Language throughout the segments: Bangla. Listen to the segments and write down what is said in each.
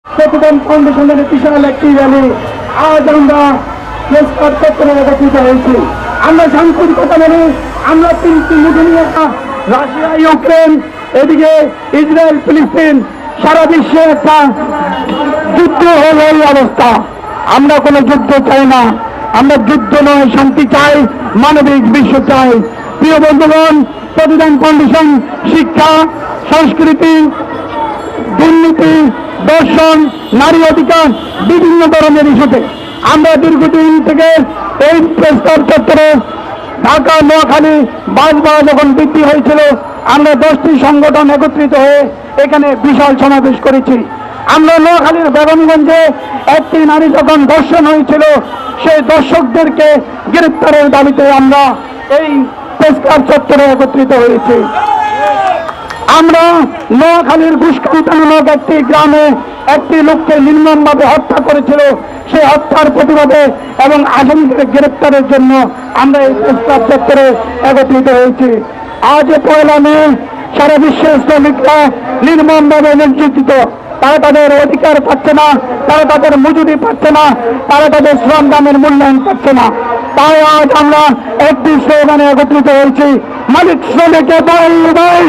প্রতিদান ফাউন্ডেশনের বিশাল একটি র্যালি আজ আমরা একত্রিত হয়েছি। আমরা শান্তির কথা বলি, আমরা তিনটি মুঠে নিয়ে রাশিয়া ইউক্রেন, এদিকে ইসরায়েল ফিলিস্তিন, সারা বিশ্বে একটা যুদ্ধ হল এই অবস্থা। আমরা কোনো যুদ্ধ চাই না, আমরা যুদ্ধ নয় শান্তি চাই, মানবিক বিশ্ব চাই। প্রিয় বন্ধুগণ, প্রতিদান ফাউন্ডেশন শিক্ষা, সংস্কৃতি, দুর্নীতি, দর্শন, নারী অধিকার, বিভিন্ন ধরনের ইস্যুতে আমরা দীর্ঘদিন থেকে এই প্রেসক্লাব চত্বরে ঢাকা, নোয়াখালী, বাসভা যখন বৃদ্ধি হয়েছিল, আমরা 10টি সংগঠন একত্রিত হয়ে এখানে বিশাল সমাবেশ করেছি। আমরা নোয়াখালীর বেগমগঞ্জে একটি নারী যখন ধর্ষণ হয়েছিল, সেই দর্শকদেরকে গ্রেপ্তারের দাবিতে আমরা এই প্রেসক্লাব চত্বরে একত্রিত হয়েছি। আমরা নোয়াখালীর ঘুষখালিতা নামক একটি গ্রামে একটি লোককে নির্মমভাবে হত্যা করেছিল, সেই হত্যার প্রতিবাদে এবং আসামিদের গ্রেপ্তারের জন্য আমরা এই প্রেসক্লাব চত্বরে একত্রিত হয়েছি। আজ 1 মে সারা বিশ্বের শ্রমিকরা নির্মমভাবে নির্যাতিত। তারা তাদের অধিকার পাচ্ছে না, তারা তাদের মজুরি পাচ্ছে না, তারা তাদের শ্রম দামের মূল্যায়ন পাচ্ছে না। তাই আজ আমরা একটি স্লোগানে একত্রিত হয়েছি, মালিক শ্রমিককে বাই বাই,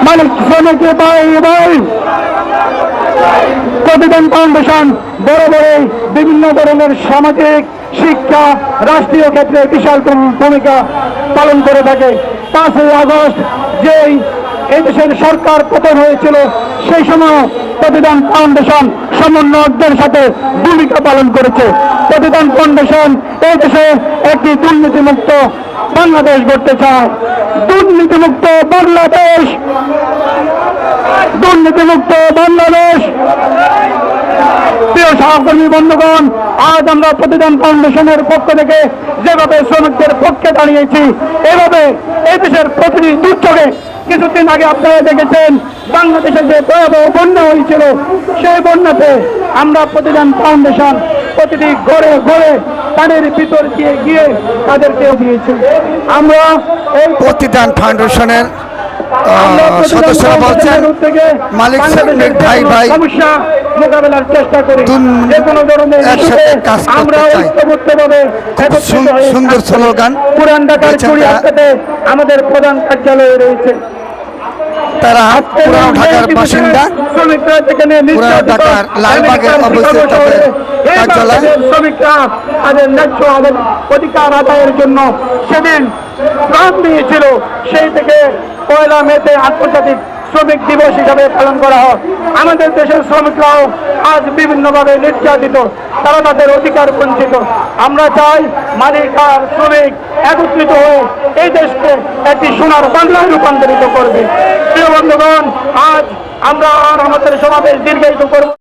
মালিক শ্রমিককে বাই বাই। প্রতিদান ফাউন্ডেশন বড় বড় বিভিন্ন ধরনের সামাজিক, শিক্ষা, রাষ্ট্রীয় ক্ষেত্রে বিশাল ভূমিকা পালন করে থাকে। 5ই আগস্ট যেই এদেশের সরকার পতন হয়েছিল, সেই সময় প্রতিদান ফাউন্ডেশন সমন্বয়কদের সাথে ভূমিকা পালন করেছে। প্রতিদান ফাউন্ডেশন এই দেশে একটি দুর্নীতিমুক্ত বাংলাদেশ গড়তে চায়। দুর্নীতিমুক্ত বাংলাদেশ, দুর্নীতিমুক্ত বাংলাদেশ। প্রিয় সহকর্মী বন্ধুগণ, আজ আমরা প্রতিদান ফাউন্ডেশনের পক্ষ থেকে যেভাবে শ্রমিকদের পক্ষে দাঁড়িয়েছি, এভাবে এই দেশের প্রতিটি দুর্যোগে, কিছুদিন আগে আপনারা দেখেছেন বাংলাদেশে যে ভয়াবহ বন্যা হয়েছিল, সেই বন্যাতে আমরা প্রতিদান ফাউন্ডেশন প্রতিটি ঘরে ঘরে তাদের ভিতর দিয়ে গিয়ে তাদেরকে দিয়েছি। আমরা এই প্রতিদান ফাউন্ডেশনের সদস্যরা বলছেন মালিক শ্রমিক ভাই ভাই সমস্যা মোকাবেলার চেষ্টা করি, যে কোনো ধরনের আমরা ঐক্যবদ্ধভাবে সুন্দর স্লোগান। পুরান ঢাকার চুড়িয়াখাতে আমাদের প্রধান কার্যালয় রয়েছে। তারা পুরান ঢাকার বাসিন্দা, পুরান ঢাকার লালবাগে অবস্থিত তাদের কার্যালয়। শ্রমিকরা তাদের ন্যায্য অধিকার আদায়ের জন্য সেদিন প্রাণ দিয়েছিল। সেই থেকে 1 মেতে আন্তর্জাতিক শ্রমিক দিবস হিসাবে পালন করা হয়। আমাদের দেশের শ্রমিকরাও আজ বিভিন্নভাবে নির্যাতিত, তারা তাদের অধিকার বঞ্চিত। আমরা চাই মালিক আর শ্রমিক একত্রিত হয়ে এই দেশকে একটি সোনার বাংলায় রূপান্তরিত করবে। প্রিয় বন্ধুগণ, আজ আমরা আর আমাদের সমাবেশ দীর্ঘায়িত করব।